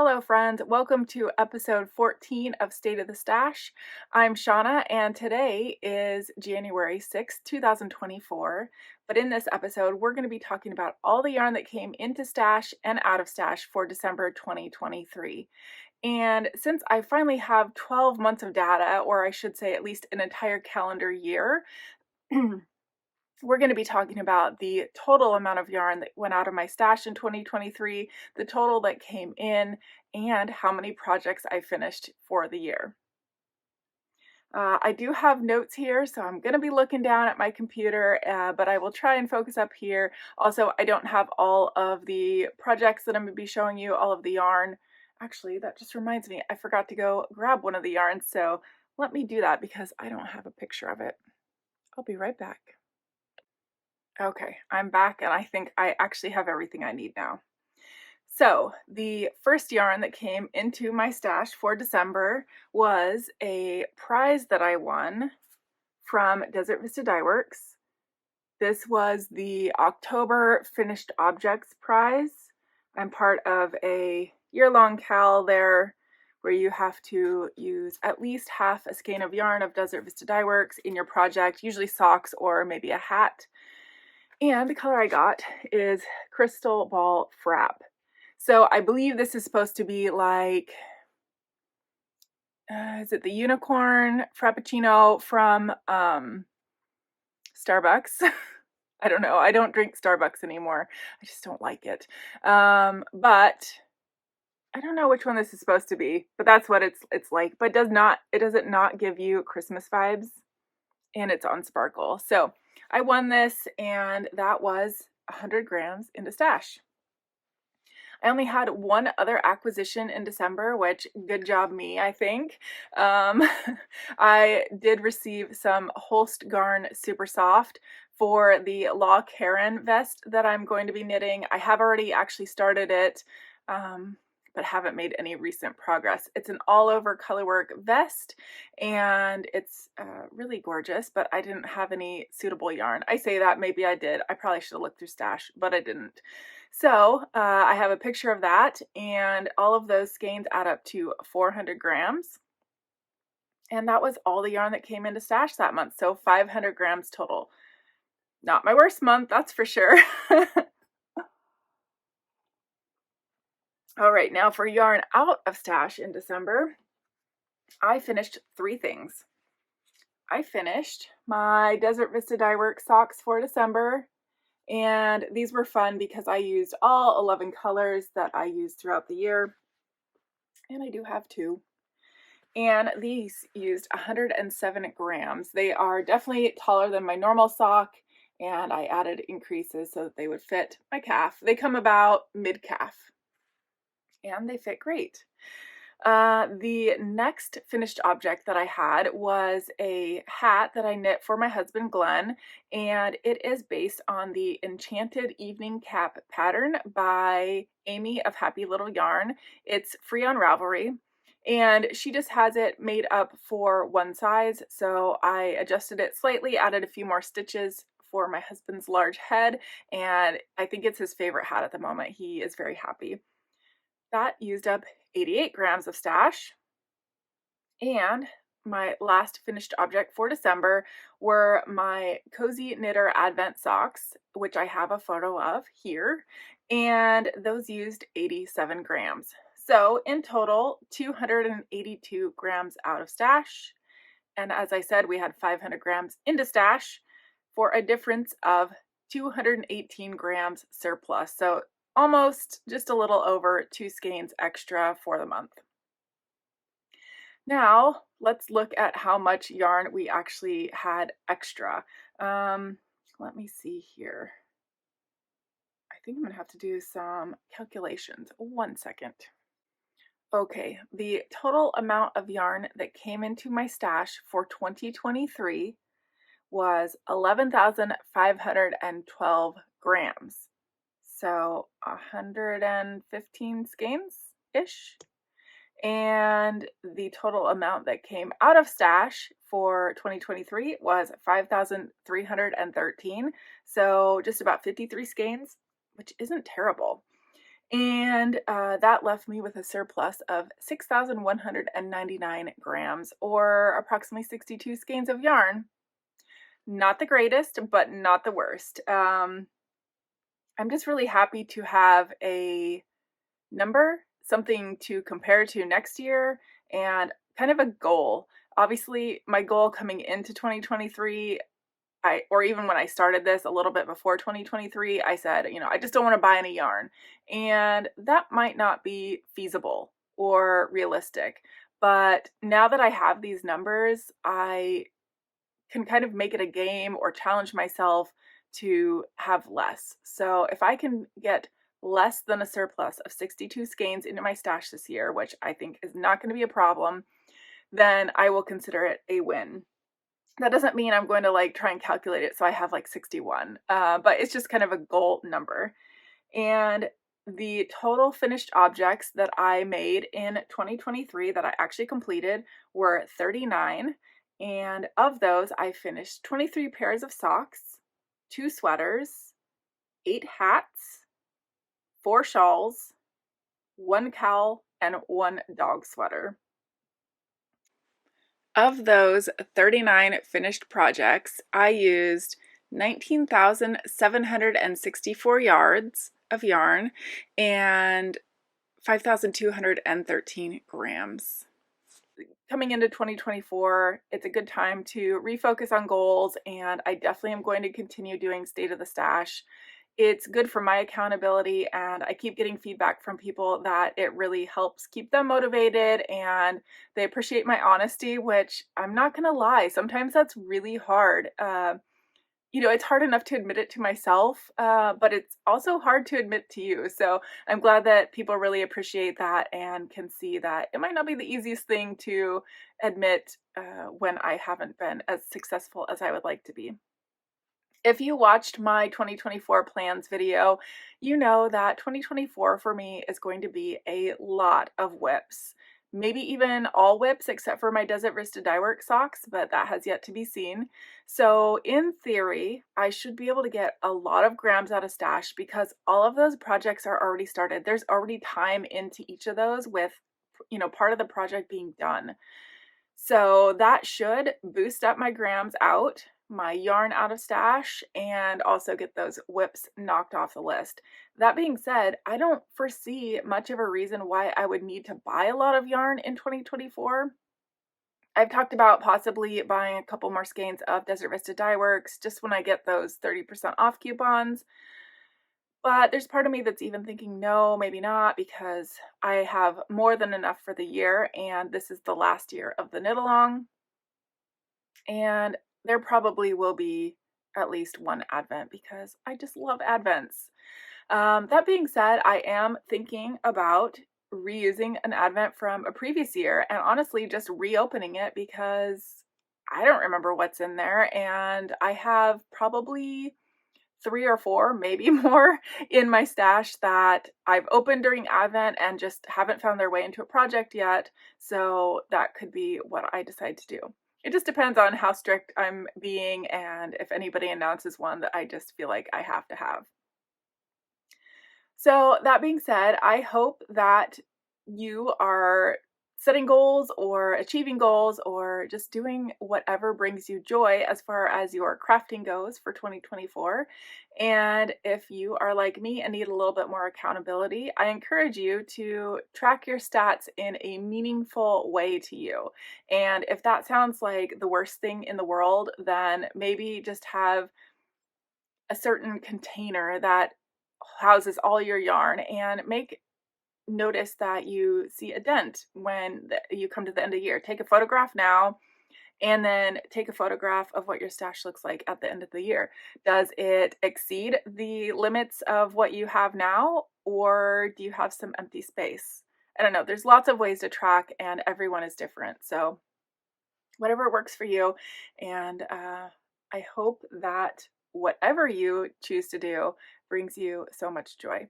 Hello friends, welcome to episode 14 of State of the Stash. I'm Shauna and today is January 6th, 2024. But in this episode, we're going to be talking about all the yarn that came into stash and out of stash for December 2023. And since I finally have 12 months of data, or I should say at least an entire calendar year, we're going to be talking about the total amount of yarn that went out of my stash in 2023, the total that came in, and how many projects I finished for the year. I do have notes here, so I'm going to be looking down at my computer, but I will try and focus up here. Also, I don't have all of the projects that I'm going to be showing you, all of the yarn. Actually, that just reminds me, I forgot to go grab one of the yarns, so let me do that because I don't have a picture of it. I'll be right back. Okay, I'm back and I think I actually have everything I need now. So the first yarn that came into my stash for December was a prize that I won from Desert Vista Dyeworks. This was the October Finished Objects prize. I'm part of a year-long cal there where you have to use at least half a skein of yarn of Desert Vista Dyeworks in your project, usually socks or maybe a hat. And the color I got is Crystal Ball Frap. So I believe this is supposed to be like, is it the Unicorn Frappuccino from Starbucks? I don't know. I don't drink Starbucks anymore. I just don't like it. But I don't know which one this is supposed to be, but that's what it's like. But it doesn't not give you Christmas vibes, and it's on sparkle. So I won this, and that was 100 grams into stash. I only had one other acquisition in December, which good job me, I think. I did receive some Holst Garn Super Soft for the Loch Heron vest that I'm going to be knitting. I have already actually started it, but haven't made any recent progress. It's an all-over colorwork vest, and it's really gorgeous, but I didn't have any suitable yarn. I say that, maybe I did. I probably should have looked through stash, but I didn't. So I have a picture of that, and all of those skeins add up to 400 grams. And that was all the yarn that came into stash that month, so 500 grams total. Not my worst month, that's for sure. All right, now for yarn out of stash in December, I finished 3 things. I finished my Desert Vista Dyeworks socks for December, and these were fun because I used all 11 colors that I use throughout the year, and I do have 2. And these used 107 grams. They are definitely taller than my normal sock, and I added increases so that they would fit my calf. They come about mid-calf, and they fit great. The next finished object that I had was a hat that I knit for my husband Glenn, and it is based on the Enchanted Evening Cap pattern by Amy of Happy Little Yarn. It's free on Ravelry, and she just has it made up for one size, so I adjusted it slightly, added a few more stitches for my husband's large head, and I think it's his favorite hat at the moment. He is very happy. That used up 88 grams of stash. And my last finished object for December were my Cozy Knitter Advent socks, which I have a photo of here, and those used 87 grams. So in total, 282 grams out of stash. And as I said, we had 500 grams into stash for a difference of 218 grams surplus. So almost just a little over 2 skeins extra for the month. Now let's look at how much yarn we actually had extra. Let me see here. I think I'm gonna have to do some calculations. 1 second. Okay, the total amount of yarn that came into my stash for 2023 was 11,512 grams. So 115 skeins-ish. And the total amount that came out of stash for 2023 was 5,313. So just about 53 skeins, which isn't terrible. And that left me with a surplus of 6,199 grams, or approximately 62 skeins of yarn. Not the greatest, but not the worst. I'm just really happy to have a number, something to compare to next year, and kind of a goal. Obviously, my goal coming into 2023, or even when I started this a little bit before 2023, I said, I just don't want to buy any yarn. And that might not be feasible or realistic. But now that I have these numbers, I can kind of make it a game or challenge myself to have less. So if I can get less than a surplus of 62 skeins into my stash this year, which I think is not going to be a problem, then I will consider it a win. That doesn't mean I'm going to like try and calculate it so I have like 61, but it's just kind of a goal number. And the total finished objects that I made in 2023 that I actually completed were 39. And of those, I finished 23 pairs of socks, 2 sweaters, 8 hats, 4 shawls, 1 cowl, and 1 dog sweater. Of those 39 finished projects, I used 19,764 yards of yarn and 5,213 grams. Coming into 2024, it's a good time to refocus on goals, and I definitely am going to continue doing State of the Stash. It's good for my accountability, and I keep getting feedback from people that it really helps keep them motivated, and they appreciate my honesty, which I'm not gonna lie, sometimes that's really hard. It's hard enough to admit it to myself, but it's also hard to admit to you. So I'm glad that people really appreciate that and can see that it might not be the easiest thing to admit when I haven't been as successful as I would like to be. If you watched my 2024 plans video, you know that 2024 for me is going to be a lot of whips. Maybe even all whips except for my Desert Vista Dyeworks socks, but that has yet to be seen. So in theory, I should be able to get a lot of grams out of stash because all of those projects are already started. There's already time into each of those with, part of the project being done. So that should boost up my grams out, my yarn out of stash, and also get those whips knocked off the list. That being said, I don't foresee much of a reason why I would need to buy a lot of yarn in 2024. I've talked about possibly buying a couple more skeins of Desert Vista Dyeworks just when I get those 30% off coupons. But there's part of me that's even thinking, no, maybe not, because I have more than enough for the year, and this is the last year of the knit along. And there probably will be at least one advent because I just love advents. That being said, I am thinking about reusing an advent from a previous year and honestly just reopening it because I don't remember what's in there, and I have probably 3 or 4, maybe more, in my stash that I've opened during Advent and just haven't found their way into a project yet. So that could be what I decide to do. It just depends on how strict I'm being and if anybody announces one that I just feel like I have to have. So that being said, I hope that you are setting goals or achieving goals or just doing whatever brings you joy as far as your crafting goes for 2024. And if you are like me and need a little bit more accountability, I encourage you to track your stats in a meaningful way to you. And if that sounds like the worst thing in the world, then maybe just have a certain container that houses all your yarn and notice that you see a dent when you come to the end of the year. Take a photograph now and then take a photograph of what your stash looks like at the end of the year. Does it exceed the limits of what you have now, or do you have some empty space? I don't know. There's lots of ways to track and everyone is different. So whatever works for you. And I hope that whatever you choose to do brings you so much joy.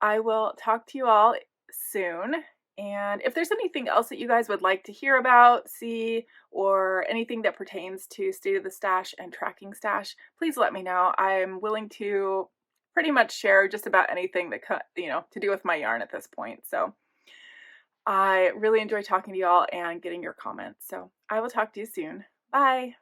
I will talk to you all soon. And if there's anything else that you guys would like to hear about, see, or anything that pertains to State of the Stash and tracking stash, please let me know. I'm willing to pretty much share just about anything that, to do with my yarn at this point. So I really enjoy talking to y'all and getting your comments. So I will talk to you soon. Bye.